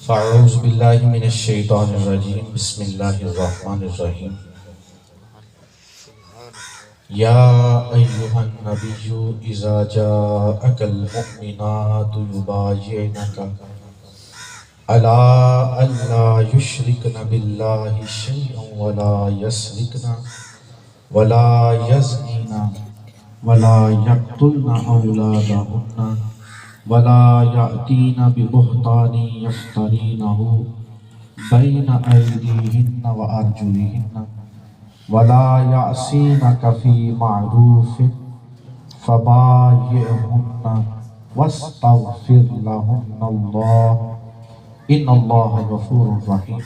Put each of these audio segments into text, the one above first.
فاعوذ باللہ من الشیطان الرجیم بسم اللہ الرحمن الرحیم یا ایہا النبی اذا جاءک المؤمنات یبایعنک علی ان لا یشرکن باللہ شیئا ولا یسرکن ولا یزنین ولا یقتلن اولادہن ولا یأتین ببہتان یفترینہ بین ایدیہن وارجلہن ولا یعصینک فی معروف فبایعہن واستغفر لہن اللہ ان اللہ غفور رحیم۔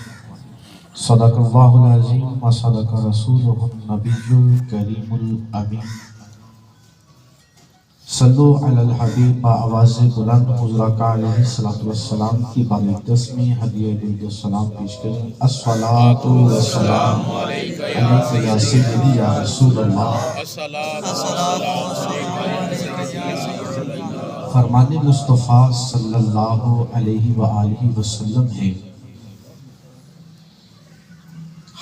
صدق اللہ العظیم و صدق رسولہ النبی الکریم الامین۔ صلو علی الحبیب با آواز بلند حضور کا علیہ السلام کی بارک تسمی ہدیہ درود السلام پیش کریں۔ الصلاۃ والسلام علیک یا سیدی یا رسول اللہ۔ فرمان مصطفیٰ صلی اللہ علیہ وآلہ وسلم ہے،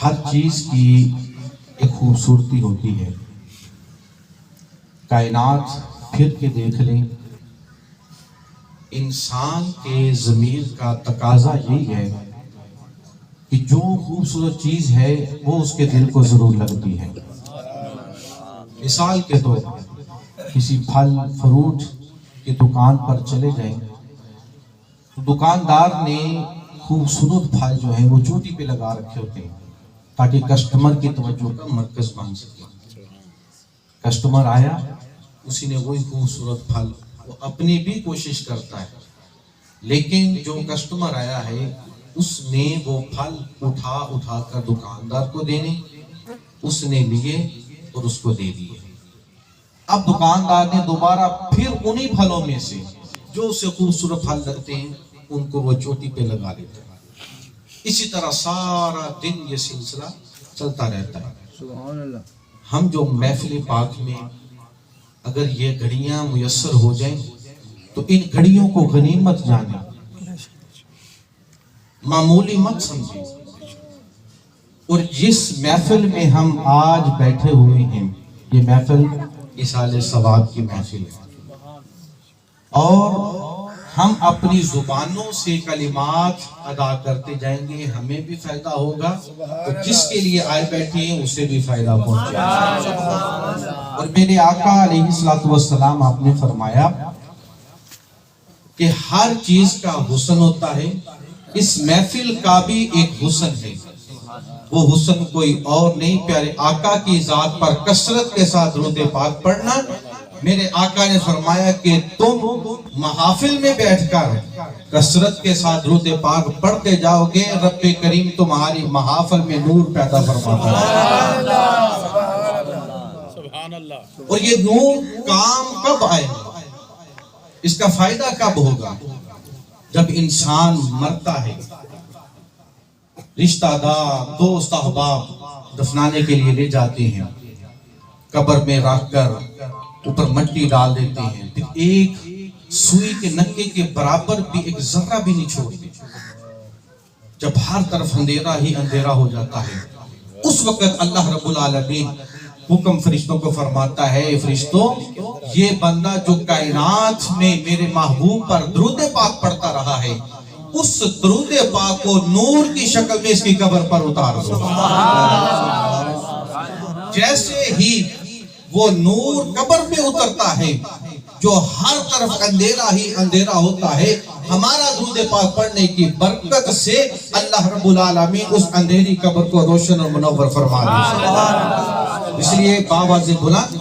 ہر چیز کی ایک خوبصورتی ہوتی ہے۔ کائنات پھر کے دیکھ لیں، انسان کے ضمیر کا تقاضا یہی ہے کہ جو خوبصورت چیز ہے وہ اس کے دل کو ضرور لگتی ہے۔ مثال کے طور کسی پھل فروٹ کی دکان پر چلے جائیں تو دکاندار نے خوبصورت پھل جو ہیں وہ چوٹی پہ لگا رکھے ہوتے ہیں تاکہ کسٹمر کی توجہ کا مرکز بن سکے۔ کسٹمر آیا، اسی نے وہی خوبصورت پھل، وہ اپنی بھی کوشش کرتا ہے، لیکن جو کسٹمر آیا ہے اس نے وہ پھل اٹھا کر دکاندار کو دینے، اس نے لیے اور اس کو دے دیے۔ اب دکاندار نے دوبارہ پھر انہی پھلوں میں سے جو اسے خوبصورت پھل لگتے ہیں ان کو وہ چوٹی پہ لگا لیتا ہے۔ اسی طرح سارا دن یہ سلسلہ چلتا رہتا ہے۔ سبحان اللہ۔ ہم جو محفل پاک میں اگر یہ گھڑیاں میسر ہو جائیں تو ان گھڑیوں کو غنیمت جانیں، معمولی مت سمجھیں۔ اور جس محفل میں ہم آج بیٹھے ہوئے ہیں یہ محفل اصالِ ثواب کی محفل ہے، اور ہم اپنی زبانوں سے کلمات ادا کرتے جائیں گے، ہمیں بھی فائدہ ہوگا اور جس کے لیے آئے بیٹھے ہیں اسے بھی فائدہ پہنچے گا۔ اور میرے آقا علیہ السلام آپ نے فرمایا کہ ہر چیز کا حسن ہوتا ہے، اس محفل کا بھی ایک حسن ہے، وہ حسن کوئی اور نہیں، پیارے آقا کی ذات پر کثرت کے ساتھ درود پاک پڑھنا۔ میرے آقا نے فرمایا کہ تم محافل میں بیٹھ کر کثرت کے ساتھ درود پاک پڑھتے جاؤ گے، رب کریم تمہاری محافل میں نور پیدا فرماتا ہے۔ اور یہ نور کام کب آئے گا، اس کا فائدہ کب ہوگا؟ جب انسان مرتا ہے، رشتہ دار دوست احباب دفنانے کے لیے لے جاتے ہیں، قبر میں رکھ کر اوپر مٹی ڈال دیتے ہیں، پھر ایک سوئی کے نکے کے برابر بھی ایک ذرہ بھی نہیں چھوڑتے۔ جب ہر طرف اندھیرا ہی اندھیرا ہو جاتا ہے، اس وقت اللہ رب العالمین حکم فرشتوں کو فرماتا ہے، فرشتوں یہ بندہ جو کائنات میں میرے محبوب پر درود پاک پڑھتا رہا ہے، اس درود پاک کو نور کی شکل میں اس کی قبر پر اتار دو۔ جیسے ہی وہ نور قبر میں اترتا ہے، جو ہر طرف اندھیرا ہی اندھیرا ہوتا ہے، ہمارا درود پاک پڑھنے کی برکت سے اللہ رب العالمین اس اندھیری قبر کو روشن اور منور فرما دیتا ہے۔ اس لیے باواز بلند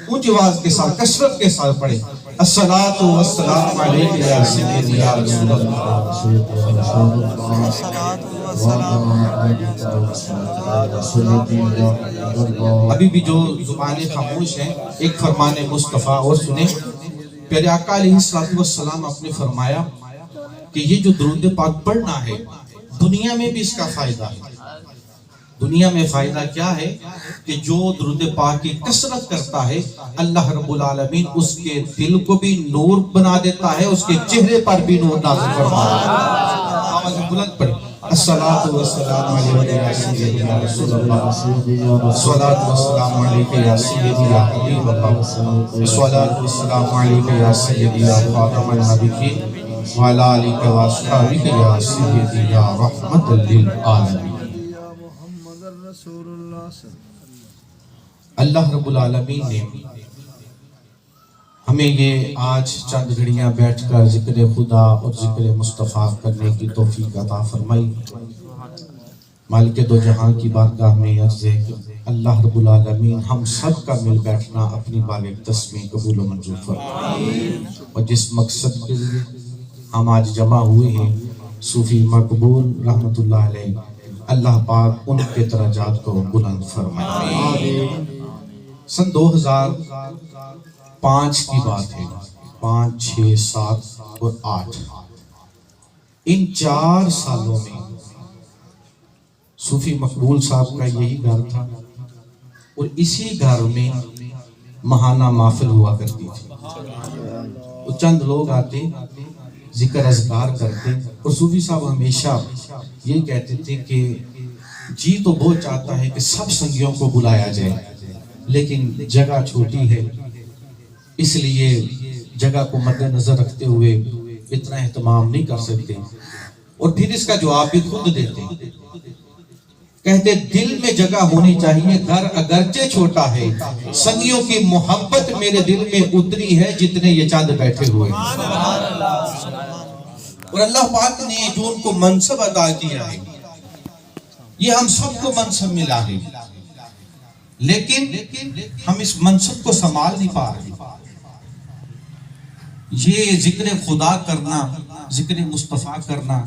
اونچی آواز کے ساتھ کثرت کے ساتھ پڑھیں، الصلاۃ والسلام علیک یا سیدی یا رسول اللہ۔ ابھی بھی جو زبانیں خاموش ہیں ایک فرمان مصطفیٰ اور سنیں۔ پیارے آقا علیہ السلام آپ نے فرمایا کہ یہ جو درود پاک پڑھنا ہے دنیا میں بھی اس کا فائدہ ہے۔ دنیا میں فائدہ کیا ہے کہ جو درود پاک کی کثرت کرتا ہے اللہ رب العالمین اس کے دل کو بھی نور بنا دیتا ہے، اس کے چہرے پر بھی نور نازل فرماتا ہے۔ آواز بلند پڑھیں الصلاۃ والسلام علیک یا سیدی یا رسول اللہ، الصلاۃ والسلام علیک یا سیدی یا حبیب اللہ، الصلاۃ والسلام علیک یا سیدی یا خاتم النبیین وعلی آلک و اصحابک یا سیدی یا رحمت للعالمین۔ اللہ رب العالمین نے ہمیں یہ آج چند گھڑیاں بیٹھ کر ذکر خدا اور ذکر مصطفیٰ کرنے کی توفیق عطا فرمائی۔ مالک دو جہاں کی بارگاہ میں عرض ہے کہ اللہ رب العالمین ہم سب کا مل بیٹھنا اپنی بارک تسمیں قبول و منظور فرمائے، اور جس مقصد کے لیے ہم آج جمع ہوئے ہیں صوفی مقبول رحمت اللہ علیہ، اللہ پاک ان کے درجات کو بلند فرمائے۔ سن 2005 کی بات ہے، 5، 6، 7 اور 8 ان 4 سالوں میں صوفی مقبول صاحب کا یہی گھر تھا، اور اسی گھر میں ماہانہ محفل ہوا کرتی تھی۔ وہ چند لوگ آتے، ذکر اذکار کرتے، اور صوفی صاحب ہمیشہ یہ کہتے تھے کہ جی تو وہ چاہتا ہے کہ سب سنگیوں کو بلایا جائے، لیکن جگہ چھوٹی ہے، اس لیے جگہ کو مد نظر رکھتے ہوئے اتنا اہتمام نہیں کر سکتے۔ اور پھر اس کا جواب بھی خود دیتے، کہتے دل میں جگہ ہونی چاہیے، گھر اگرچہ چھوٹا ہے، سنگیوں کی محبت میرے دل میں اتنی ہے جتنے یہ چاند بیٹھے ہوئے۔ اور اللہ پاک نے جو ان کو منصب عطا کیا ہے، یہ ہم سب کو منصب ملا ہے، لیکن ہم اس منصب کو سنبھال نہیں پا رہے۔ یہ ذکر خدا کرنا، ذکر مصطفیٰ کرنا،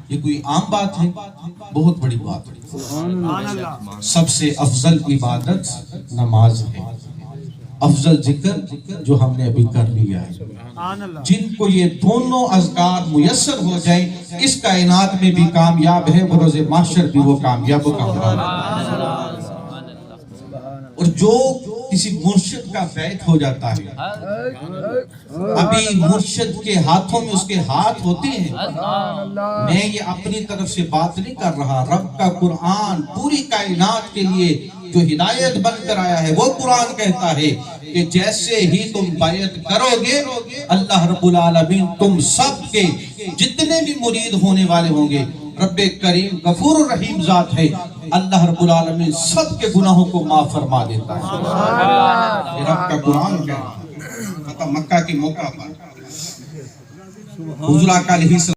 یہ کوئی عام بات ہے؟ بہت بڑی بات ہے۔ سب سے افضل عبادت نماز ہے، افضل ذکر جو ہم نے ابھی کر لیا ہے۔ جن کو یہ دونوں اذکار میسر ہو جائیں، اس کائنات میں بھی کامیاب ہے، بروز محشر بھی وہ کامیاب ہے۔ اور جو کسی مرشد کا بیعت ہو جاتا ہے، ابھی مرشد کے ہاتھوں میں اس کے ہاتھ ہوتے ہیں۔ میں یہ اپنی طرف سے بات نہیں کر رہا، رب کا قرآن پوری کائنات کے لیے جو ہدایت بن کر آیا ہے، وہ قرآن کہتا ہے کہ جیسے ہی تم بیعت کرو گے، اللہ رب العالمین تم سب کے جتنے بھی مرید ہونے والے ہوں گے، رب کریم غفور الرحیم ذات ہے، اللہ رب العالمین سب کے گناہوں کو معاف فرما دیتا ہے۔ یہ رب کا قرآن کہتا ہے۔ مکہ کے موقع پر حضور آقا علیہ السلام